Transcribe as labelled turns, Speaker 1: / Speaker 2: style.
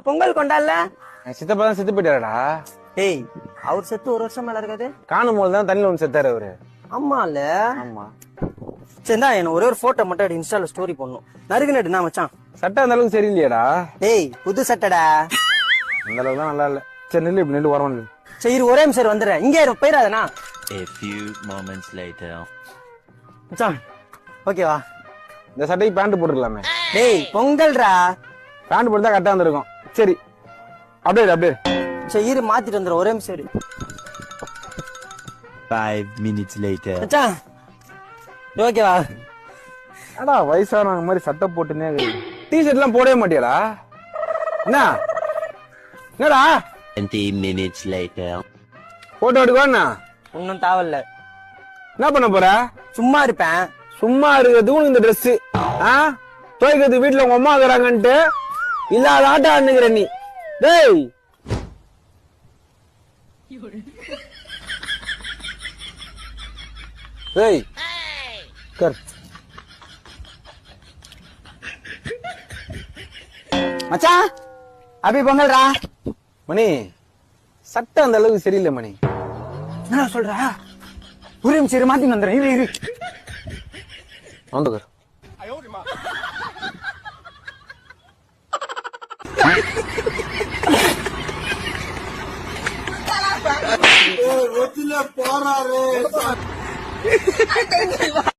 Speaker 1: பொங்கல் கொண்டாடல?
Speaker 2: சித்தப்பா தான் செத்து போயிட்டாரடா.
Speaker 1: ஏய், அவர் செத்து ஒரு வருஷம் மேல இருக்காது.
Speaker 2: காணும் போது தான் தண்ணியில ஒன்று செத்தாரு அவரு.
Speaker 1: ஆமால.
Speaker 2: ஆமா.
Speaker 1: சரிடா, என்ன ஒரே ஒரு போட்டோ மட்டும் எடுத்து இன்ஸ்டால ஸ்டோரி பண்ணணும். நறுக்கு நடுனா மச்சான்.
Speaker 2: சட்டை அந்த அளவுக்கு சரியில்லையாடா?
Speaker 1: டேய், புது சட்டடா.
Speaker 2: அந்த அளவுக்கு தான் நல்லா இல்ல. சரி நெல்லு இப்ப நெல்லு வரணும்.
Speaker 1: சரி ஒரே நிமிஷம் வந்துடுறேன். இங்கே போயிடாதண்ணா.
Speaker 3: A few moments later.
Speaker 1: மச்சான் ஓகேவா?
Speaker 2: இந்த சட்டைக்கு பேண்ட் போட்டுக்கலாமே.
Speaker 1: டேய் பொங்கல்ரா.
Speaker 2: பேண்ட் போட்டு தான் கரெக்டா இருந்திருக்கும். சரி அப்படியே அப்படியே.
Speaker 1: சரி இரு மாத்திட்டு வந்துடுறேன். ஒரே நிமிஷம் இரு.
Speaker 3: 5 minutes later.
Speaker 1: மச்சான் ஓகேவா?
Speaker 2: அடா வயசானவங்க மாதிரி சட்டை போட்டுனே டி ஷர்ட் எல்லாம் போடவே மாட்டியாடா? என்னடா
Speaker 3: 20 minutes later.
Speaker 2: போட்டோ எடுக்கவாண்ணா?
Speaker 1: ஒன்னும் தேவையில்ல.
Speaker 2: என்ன பண்ண போற?
Speaker 1: சும்மா இருப்பேன்.
Speaker 2: சும்மா இருக்கிறதுக்கு இந்த ட்ரெஸ் துவைக்கிறது வீட்டுல உங்க அம்மா இருக்கிறாங்கன்ட்டு இல்லாத ஆட்டம் ஆடுங்கிற நீ. டேய் டேய் கர்
Speaker 1: மச்சான் அபி பொங்கல்ரா.
Speaker 2: மணி சட்டை அந்த அளவுக்கு சரியில்லை மணி.
Speaker 1: என்ன சொல்ற? ஒரு நிமிஷம் இரு மாத்தி வந்துடுறேன். இரு இரு
Speaker 2: வந்துக்கர்.
Speaker 4: போறாரு